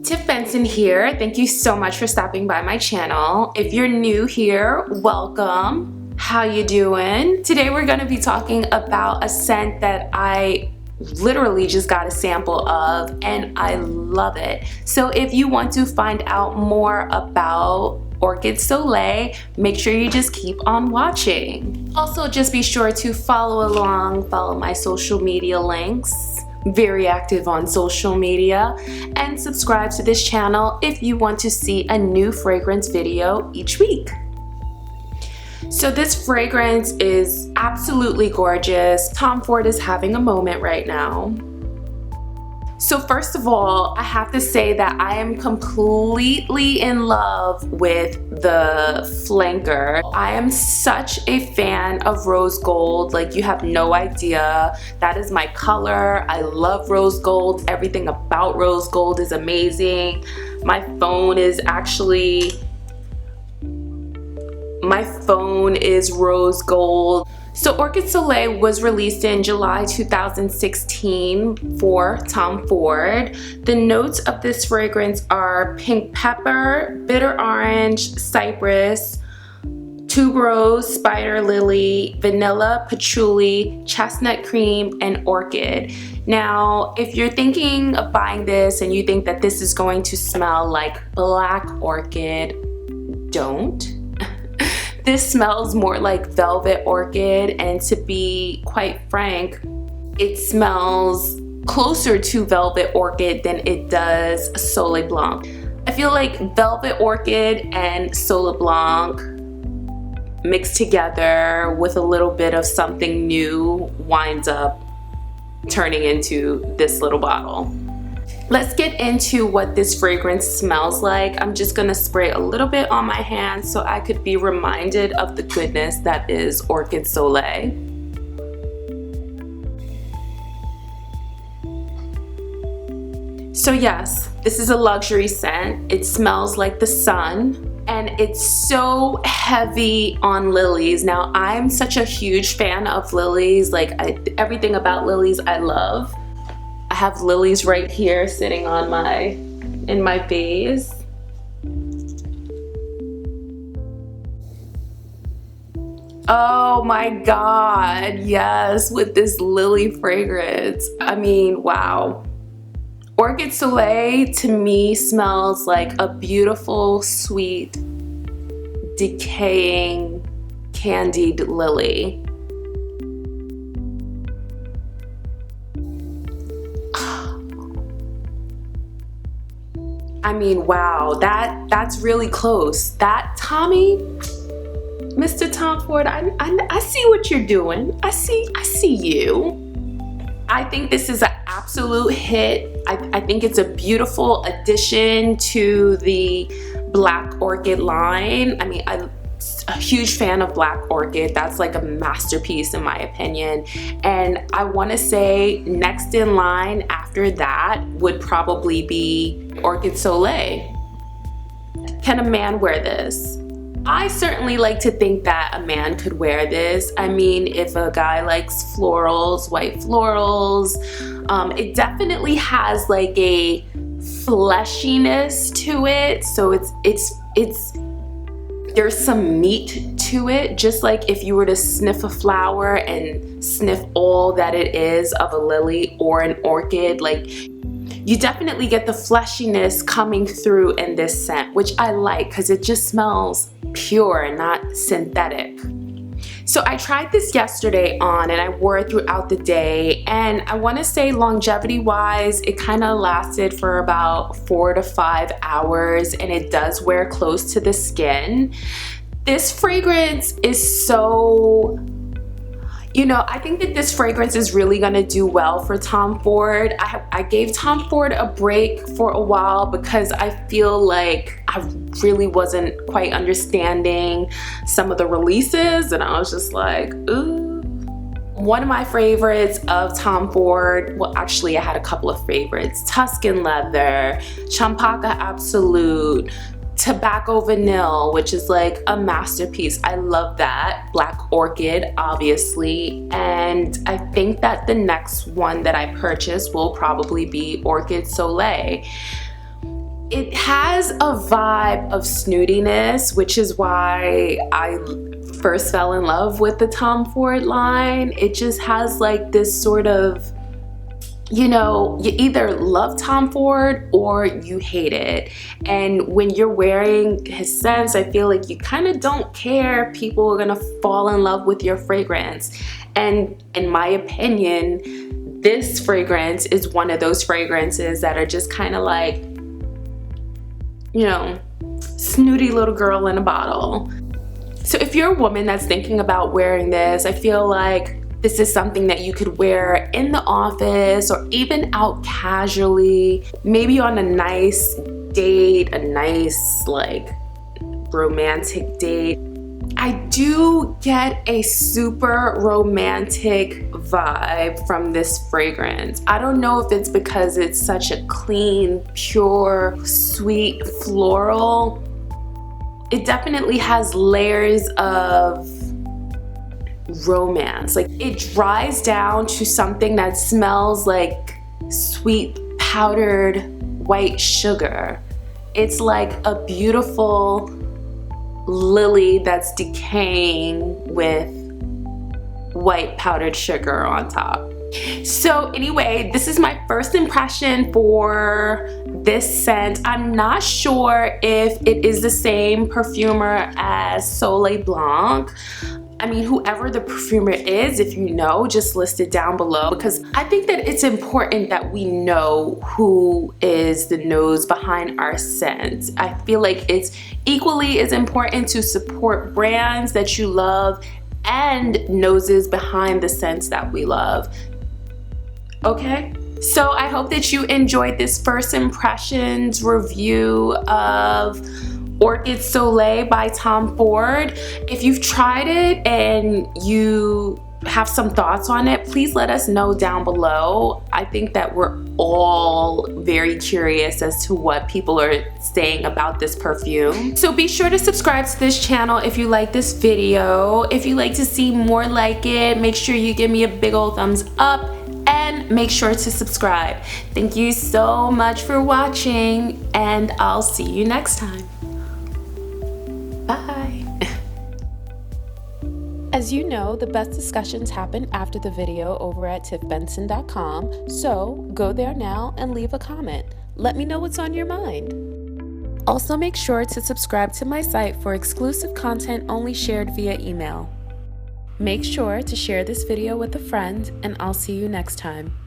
Tiff Benson here. Thank you so much for stopping by my channel. If you're new here, welcome. How you doing? Today we're going to be talking about a scent that I literally just got a sample of and I love it. So if you want to find out more about Orchid Soleil, make sure you just keep on watching. Also, just be sure to follow along, follow my social media links. Very active on social media, and subscribe to this channel if you want to see a new fragrance video each week. So this fragrance is absolutely gorgeous. Tom Ford is having a moment right now. So first of all, I have to say that I am completely in love with the flanker. I am such a fan of rose gold, like you have no idea. That is my color. I love rose gold. Everything about rose gold is amazing. My phone is rose gold. So Orchid Soleil was released in July 2016 for Tom Ford. The notes of this fragrance are pink pepper, bitter orange, cypress, tuberose, spider lily, vanilla, patchouli, chestnut cream, and orchid. Now, if you're thinking of buying this and you think that this is going to smell like black orchid, don't. This smells more like velvet orchid, and to be quite frank, it smells closer to velvet orchid than it does Soleil Blanc. I feel like velvet orchid and Soleil Blanc mixed together with a little bit of something new winds up turning into this little bottle. Let's get into what this fragrance smells like. I'm just gonna spray a little bit on my hands so I could be reminded of the goodness that is Orchid Soleil. So yes, this is a luxury scent. It smells like the sun and it's so heavy on lilies. Now I'm such a huge fan of lilies. Like everything about lilies I love. I have lilies right here sitting on in my vase. Oh my God, yes, with this lily fragrance. I mean, wow. Orchid Soleil to me smells like a beautiful, sweet, decaying, candied lily. I mean, wow, that's really close. That Tommy, Mr. Tom Ford, I see what you're doing. I see you. I think this is an absolute hit. I think it's a beautiful addition to the Black Orchid line. I mean, I'm a huge fan of Black Orchid. That's like a masterpiece in my opinion. And I want to say next in line after that would probably be Orchid Soleil. Can a man wear this? I certainly like to think that a man could wear this. I mean, if a guy likes florals, white florals, it definitely has like a fleshiness to it. So there's some meat to it, just like if you were to sniff a flower and sniff all that it is of a lily or an orchid, like you definitely get the fleshiness coming through in this scent, which I like because it just smells pure and not synthetic. So I tried this yesterday on and I wore it throughout the day, and I want to say longevity wise it kind of lasted for about 4 to 5 hours, and it does wear close to the skin. This fragrance is so, you know, I think that this fragrance is really gonna do well for Tom Ford. I gave Tom Ford a break for a while because I feel like I really wasn't quite understanding some of the releases, and I was just like, ooh. One of my favorites of Tom Ford, well actually I had a couple of favorites, Tuscan Leather, Champaca Absolute, Tobacco Vanille, which is like a masterpiece. I love that. Black Orchid, obviously. And I think that the next one that I purchase will probably be Orchid Soleil. It has a vibe of snootiness, which is why I first fell in love with the Tom Ford line. It just has like this sort of, you know, you either love Tom Ford or you hate it. And when you're wearing his scents, I feel like you kind of don't care. People are gonna fall in love with your fragrance. And in my opinion, this fragrance is one of those fragrances that are just kind of like, you know, snooty little girl in a bottle. So if you're a woman that's thinking about wearing this, I feel like this is something that you could wear in the office or even out casually, maybe on a nice date, a nice like romantic date. I do get a super romantic vibe from this fragrance. I don't know if it's because it's such a clean, pure, sweet floral. It definitely has layers of romance. Like it dries down to something that smells like sweet powdered white sugar. It's like a beautiful lily that's decaying with white powdered sugar on top. So anyway, this is my first impression for this scent. I'm not sure if it is the same perfumer as Soleil Blanc. I mean, whoever the perfumer is, if you know, just list it down below, because I think that it's important that we know who is the nose behind our scents. I feel like it's equally as important to support brands that you love and noses behind the scents that we love. Okay? So I hope that you enjoyed this first impressions review of Orchid Soleil by Tom Ford. If you've tried it and you have some thoughts on it, please let us know down below. I think that we're all very curious as to what people are saying about this perfume. So be sure to subscribe to this channel if you like this video. If you like to see more like it, make sure you give me a big old thumbs up and make sure to subscribe. Thank you so much for watching, and I'll see you next time. Bye. As you know, the best discussions happen after the video over at tiffbenson.com, so go there now and leave a comment. Let me know what's on your mind. Also make sure to subscribe to my site for exclusive content only shared via email. Make sure to share this video with a friend, and I'll see you next time.